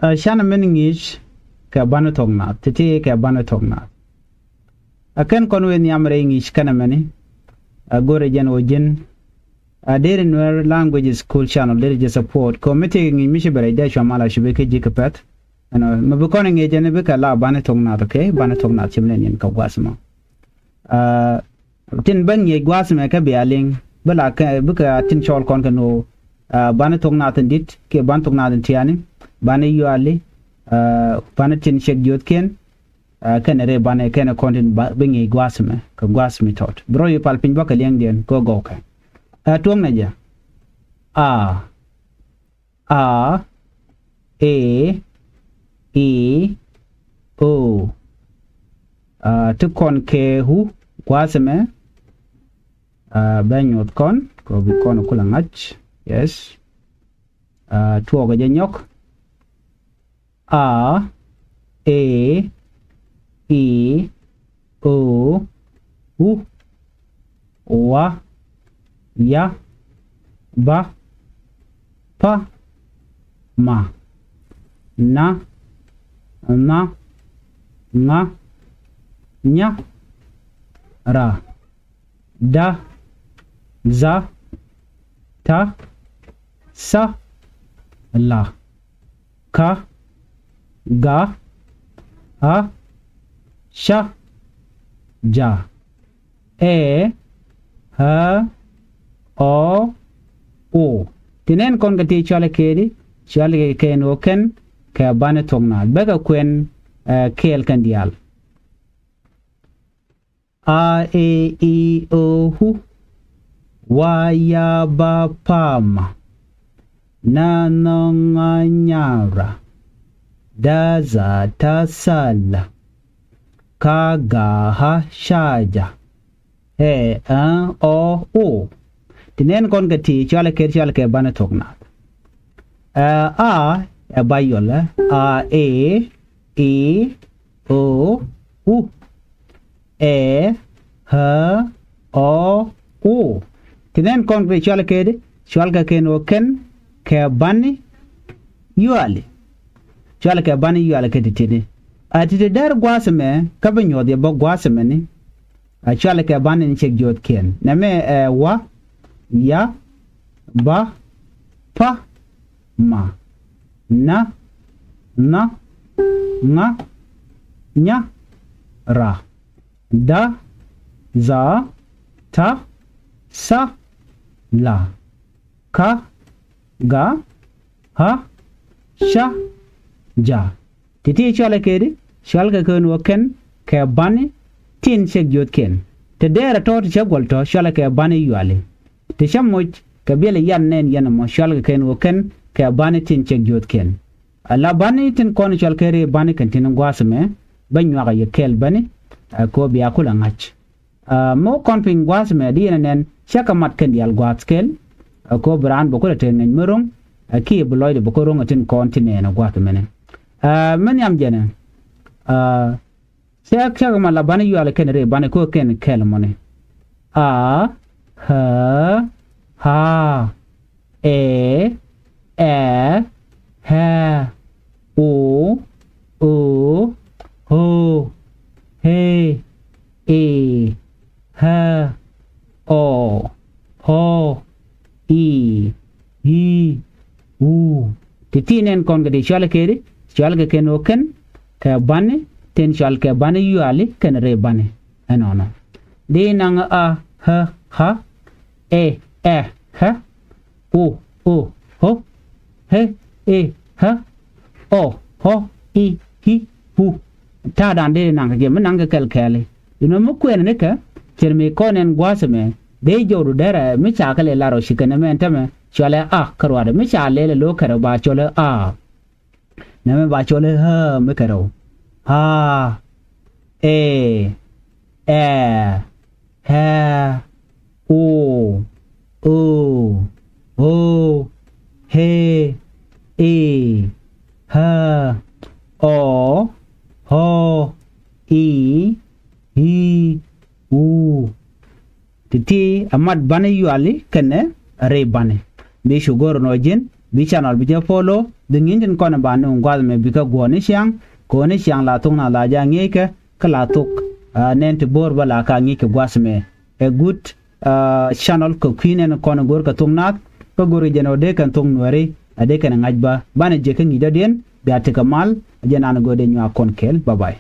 Shana meningish ka bana tongna titi ka bana tongna akan konwe ni amre english kana mani gore jan ojin there in our language school channel there is support committee ngi mishi bare da shamala shibeke jikapat ana mabukone ngi jane beka la bana tongna okay bana tongna chimlen yen ka gwasma tin ban ye gwasma ka bialing bala ka beka tin chol kon ka no bana tongna tin dit ke ban tongna tin tiani bana yuali bana tin shek jot ken kan re bana ken kontin bengi gwasme ka gwasmi tot bro yu palpin baka liang den go go ka tuang na ja a e e o tu kon ke hu gwasme banyot kon ko bi kon kula ngach yes tuo ga nyok a e e o u wa ya ba pa ma na na nga nya ra da za ta sa la ka ga ha sha ja e ha o o tinen kon gati chale kedi chale ken oken ka bane tongna bega kwen kel kan dial a e I o hu wa ya ba pama na no nganyara da za ta sala ka ga ha shaja e o o tinen kon gati chale ke bana tongna a bayola a e o u e ha o u tinen kon gati chale ke ken o ken ke bani yuali chale ke bani yuali ke titini atite dar gwasme ka banyo de bo gwasme ni chale ke bani ni chek jot ken na me wa ya ba pa ma na nga nya ra da za ta sa la ka ga ha sha ja titi chala kedi shalga ken woken ke bani tin chek jot ken te dera tot chegol to shala ke bani yuale te shamuj ke bele yan nen yana mo shalga ken woken ke bani tin chek jot ken ala bani tin kon chal kere bani kan tin gwasme banyu ga yekel bani ko biya kula ngach mo kon pin gwasme di nen shaka mat ken yal gwaskel ko bran bokole ten ngen merong ki bloide bokorong tin kontine na gwatmene men yam jene shaka ma la bani yale ken re bani ko ken kel mone a ha ha e ha o ho he e ha o ho I hi u titinen kon gadi shal kedi shal ga ken oken ka bane ten shal ka bane yuali ken re bane anono de nang a ha e ha o ho he e ha o ho I hi hu ta dan de nang ge men nang kel kele ino mo kwen ne ka terme konen gwasme de joru dere mi chakale laro shikene mentame chole a karwade mi chale le lo karo ba chole a name ba chole ha mi karo ha e ha o he e ha o ho I hi u titi amad bane yuali kene re bane be shugor no jin bi channel bi je follow dingin jin kon ba no ngwal me bi ka go ni siang ko ni siang la tung na la ja ngi ke kala tuk nen te bor bala ka ngi ke gwasme a good channel ko queen en kon gor ka tung nat ko gor jeno de kan tung nori ade kan ngajba bana je kan ida den bi ateka mal jena na gode nyu akon kel bye bye